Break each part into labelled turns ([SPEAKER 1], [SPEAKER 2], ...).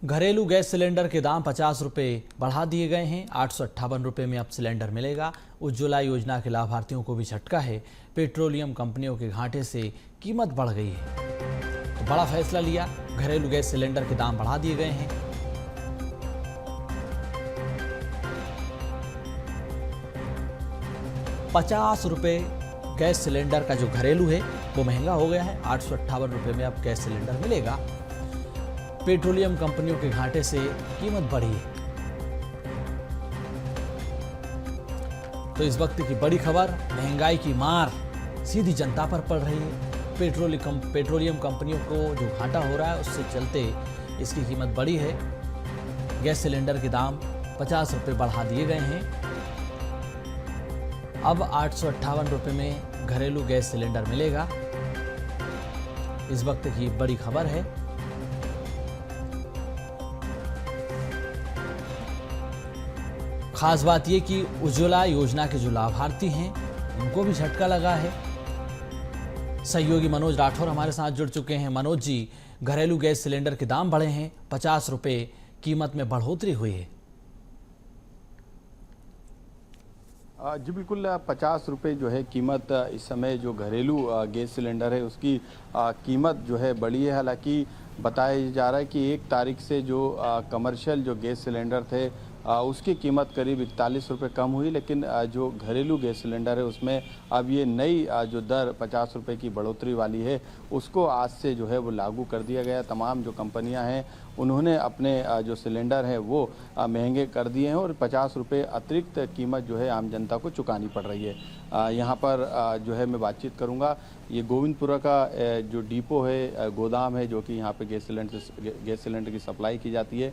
[SPEAKER 1] घरेलू gas cylinder के दाम 50 रुपये बढ़ा दिए गए हैं। 858 रुपये में अब सिलेंडर मिलेगा। उज्ज्वला योजना के लाभार्थियों को भी झटका है। पेट्रोलियम कंपनियों के घाटे से कीमत बढ़ गई है तो बड़ा फैसला लिया, घरेलू गैस सिलेंडर के दाम बढ़ा दिए गए हैं। ₹50 गैस सिलेंडर का जो घरेलू है वो महंगा हो गया है। 858 रुपये में अब गैस सिलेंडर मिलेगा। पेट्रोलियम कंपनियों के घाटे से कीमत बढ़ी है। तो इस वक्त की बड़ी खबर, महंगाई की मार सीधी जनता पर पड़ रही है। पेट्रोलियम कंपनियों को जो घाटा हो रहा है उससे चलते इसकी कीमत बढ़ी है। गैस सिलेंडर के दाम 50 रुपये बढ़ा दिए गए हैं। अब 858 रुपये में घरेलू गैस सिलेंडर मिलेगा। इस वक्त की बड़ी खबर है। खास बात यह कि उज्ज्वला योजना के जो लाभार्थी हैं उनको भी झटका लगा है। सहयोगी मनोज राठौर हमारे साथ जुड़ चुके हैं। मनोज जी, घरेलू गैस सिलेंडर के दाम बढ़े हैं, 50 रुपये कीमत में बढ़ोतरी हुई है।
[SPEAKER 2] जी बिल्कुल, 50 रुपये जो है कीमत इस समय जो घरेलू गैस सिलेंडर है उसकी कीमत जो है बढ़ी है। हालांकि बताया जा रहा है कि 1 तारीख से जो कमर्शियल जो गैस सिलेंडर थे उसकी कीमत करीब 41 रुपये कम हुई, लेकिन जो घरेलू गैस सिलेंडर है उसमें अब ये नई जो दर 50 रुपये की बढ़ोतरी वाली है उसको आज से जो है वो लागू कर दिया गया। तमाम जो कंपनियां हैं उन्होंने अपने जो सिलेंडर है वो महंगे कर दिए हैं और 50 रुपये अतिरिक्त कीमत जो है आम जनता को चुकानी पड़ रही है। यहाँ पर जो है मैं बातचीत करूँगा। ये गोविंदपुरा का जो डिपो है, गोदाम है, जो कि यहाँ पे गैस सिलेंडर की सप्लाई की जाती है।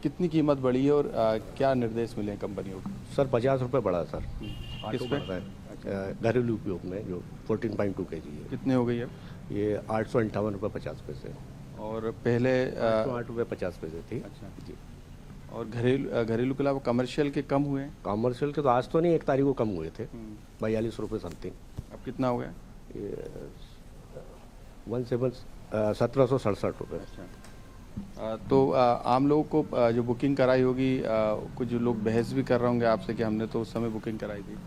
[SPEAKER 2] कितनी कीमत बढ़ी है और क्या निर्देश मिले हैं कंपनियों को?
[SPEAKER 3] सर 50 रुपये बढ़ा सर।
[SPEAKER 2] किस पे?
[SPEAKER 3] घरेलू उपयोग में जो 14.2 kg है।
[SPEAKER 2] कितने हो गई है?
[SPEAKER 3] ये 858 रुपये 50 पैसे
[SPEAKER 2] और पहले
[SPEAKER 3] 8 रुपये 50 पैसे थी।
[SPEAKER 2] अच्छा
[SPEAKER 3] जी।
[SPEAKER 2] और घरेलू के अलावा कमर्शियल के कम हुए हैं?
[SPEAKER 3] कॉमर्शियल के तो आज तो नहीं, 1 तारीख को कम हुए थे, 42 रुपये समथिंग।
[SPEAKER 2] अब कितना हो गया?
[SPEAKER 3] ये 1767 रुपये।
[SPEAKER 2] अच्छा, तो आम लोगों को जो बुकिंग कराई होगी, कुछ लोग बहस भी कर रहे होंगे आपसे कि हमने तो उस समय बुकिंग कराई थी।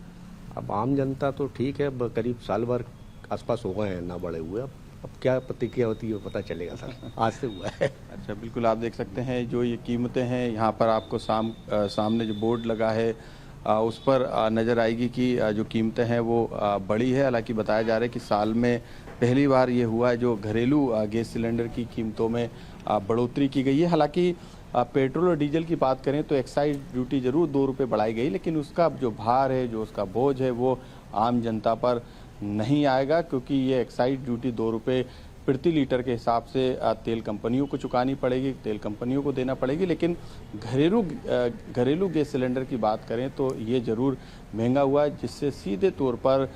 [SPEAKER 3] अब आम जनता तो ठीक है, करीब साल भर आसपास हो गए हैं ना बढ़े हुए। अब क्या प्रतिक्रिया होती है पता चलेगा सर। आज से हुआ है। अच्छा,
[SPEAKER 2] बिल्कुल, आप देख सकते हैं जो ये कीमतें हैं यहाँ पर आपको सामने जो बोर्ड लगा है उस पर नज़र आएगी कि जो कीमतें हैं वो बढ़ी है। हालांकि बताया जा रहा है कि साल में पहली बार ये हुआ है जो घरेलू गैस सिलेंडर की कीमतों में बढ़ोतरी की गई है। हालांकि पेट्रोल और डीजल की बात करें तो एक्साइज ड्यूटी ज़रूर 2 रुपये बढ़ाई गई, लेकिन उसका जो भार है, जो उसका बोझ है, वो आम जनता पर नहीं आएगा, क्योंकि ये एक्साइज ड्यूटी 2 रुपये प्रति लीटर के हिसाब से तेल कंपनियों को चुकानी पड़ेगी, तेल कंपनियों को देना पड़ेगी। लेकिन घरेलू गैस सिलेंडर की बात करें तो ये ज़रूर महंगा हुआ है, जिससे सीधे तौर पर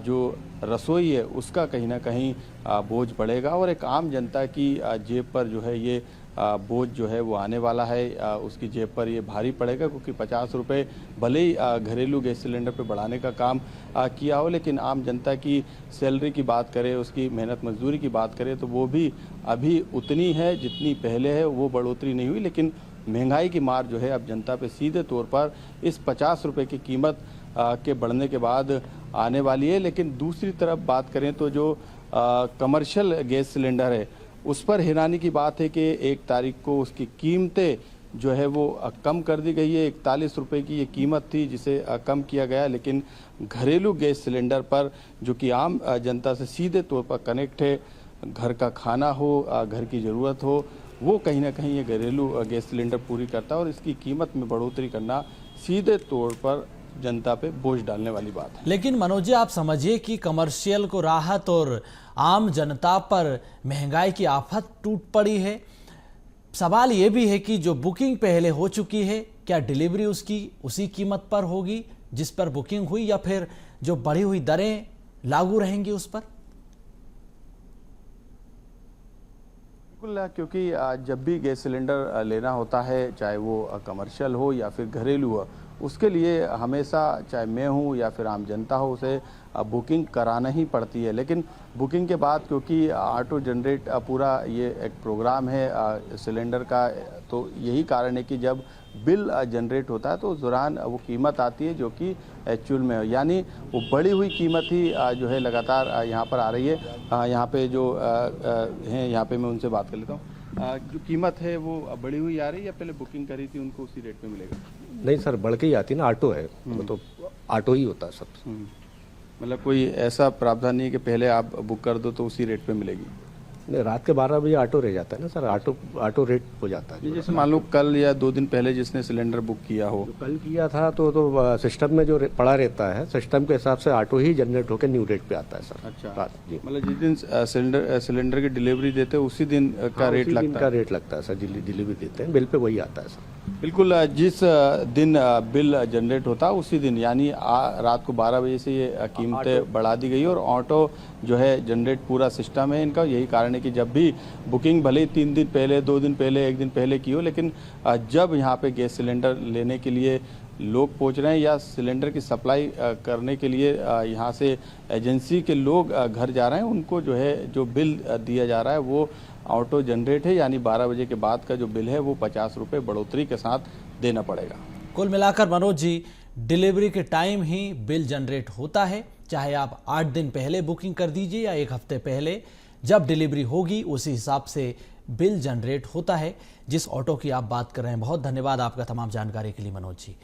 [SPEAKER 2] जो रसोई है उसका कहीं ना कहीं बोझ बढ़ेगा और एक आम जनता की जेब पर जो है ये बोझ जो है वो आने वाला है। उसकी जेब पर ये भारी पड़ेगा, क्योंकि 50 रुपये भले ही घरेलू गैस सिलेंडर पे बढ़ाने का काम किया हो, लेकिन आम जनता की सैलरी की बात करें, उसकी मेहनत मजदूरी की बात करें तो वो भी अभी उतनी है जितनी पहले है, वो बढ़ोतरी नहीं हुई। लेकिन महंगाई की मार जो है अब जनता पे सीधे तौर पर इस 50 रुपये की कीमत के बढ़ने के बाद आने वाली है। लेकिन दूसरी तरफ बात करें तो जो कमर्शियल गैस सिलेंडर है उस पर हैरानी की बात है कि 1 तारीख को उसकी कीमतें जो है वो कम कर दी गई है। 41 रुपये की ये कीमत थी जिसे कम किया गया, लेकिन घरेलू गैस सिलेंडर पर जो कि आम जनता से सीधे तौर पर कनेक्ट है, घर का खाना हो, घर की ज़रूरत हो, वो कहीं ना कहीं ये घरेलू गैस सिलेंडर पूरी करता है और इसकी कीमत में बढ़ोतरी करना सीधे तौर पर जनता पे बोझ डालने वाली बात है।
[SPEAKER 1] लेकिन मनोज जी, आप समझिए कि कमर्शियल को राहत और आम जनता पर महंगाई की आफत टूट पड़ी है। सवाल ये भी है कि जो बुकिंग पहले हो चुकी है, क्या डिलीवरी उसकी उसी कीमत पर होगी जिस पर बुकिंग हुई, या फिर जो बढ़ी हुई दरें लागू रहेंगी उस पर?
[SPEAKER 2] बिल्कुल, क्योंकि जब भी गैस सिलेंडर लेना होता है, चाहे वो कमर्शियल हो या फिर घरेलू हो, उसके लिए हमेशा चाहे मैं हूँ या फिर आम जनता हो उसे बुकिंग कराना ही पड़ती है। लेकिन बुकिंग के बाद क्योंकि ऑटो जनरेट पूरा ये एक प्रोग्राम है सिलेंडर का, तो यही कारण है कि जब बिल जनरेट होता है तो उस दौरान वो कीमत आती है जो कि एक्चुअल में, यानी वो बढ़ी हुई कीमत ही जो है लगातार यहाँ पर आ रही है। यहाँ पे जो हैं यहाँ पे मैं उनसे बात कर लेता हूँ। जो कीमत है वो बढ़ी हुई आ रही है या पहले बुकिंग करी थी उनको उसी रेट में मिलेगा?
[SPEAKER 3] नहीं सर, बढ़ के ही आती ना, ऑटो है वो तो ऑटो ही होता है सब।
[SPEAKER 2] मतलब कोई ऐसा प्रावधान नहीं है कि पहले आप बुक कर दो तो उसी रेट पे मिलेगी?
[SPEAKER 3] नहीं, रात के 12 बजे ऑटो रह जाता है ना सर, ऑटो रेट हो जाता है।
[SPEAKER 2] जैसे मान लो कल या 2 दिन पहले जिसने सिलेंडर बुक किया हो,
[SPEAKER 3] जो कल किया था तो सिस्टम में जो पड़ा रहता है, सिस्टम के हिसाब से ऑटो ही जनरेट होकर न्यू रेट पे आता है सर।
[SPEAKER 2] अच्छा
[SPEAKER 3] जी,
[SPEAKER 2] मतलब जिस दिन सिलेंडर की डिलीवरी देते हैं उसी दिन का रेट
[SPEAKER 3] उसी दिन
[SPEAKER 2] लगता
[SPEAKER 3] का
[SPEAKER 2] है?
[SPEAKER 3] रेट लगता है सर, डिलीवरी देते हैं, बिल पे वही आता है सर।
[SPEAKER 2] बिल्कुल, जिस दिन बिल जनरेट होता है उसी दिन, यानी रात को 12 बजे से ये कीमतें बढ़ा दी गई और ऑटो जो है जनरेट पूरा सिस्टम है इनका। यही कारण है कि जब भी बुकिंग भले ही 3 दिन पहले, 2 दिन पहले, 1 दिन पहले की हो, लेकिन जब यहाँ पे गैस सिलेंडर लेने के लिए लोग पहुँच रहे हैं या सिलेंडर की सप्लाई करने के लिए यहाँ से एजेंसी के लोग घर जा रहे हैं, उनको जो है जो बिल दिया जा रहा है वो ऑटो जनरेट है, यानी 12 बजे के बाद का जो बिल है वो 50 रुपये बढ़ोतरी के साथ देना पड़ेगा।
[SPEAKER 1] कुल मिलाकर मनोज जी, डिलीवरी के टाइम ही बिल जनरेट होता है, चाहे आप 8 दिन पहले बुकिंग कर दीजिए या 1 हफ्ते पहले, जब डिलीवरी होगी उसी हिसाब से बिल जनरेट होता है। जिस ऑटो की आप बात कर रहे हैं, बहुत धन्यवाद आपका तमाम जानकारी के लिए मनोज जी।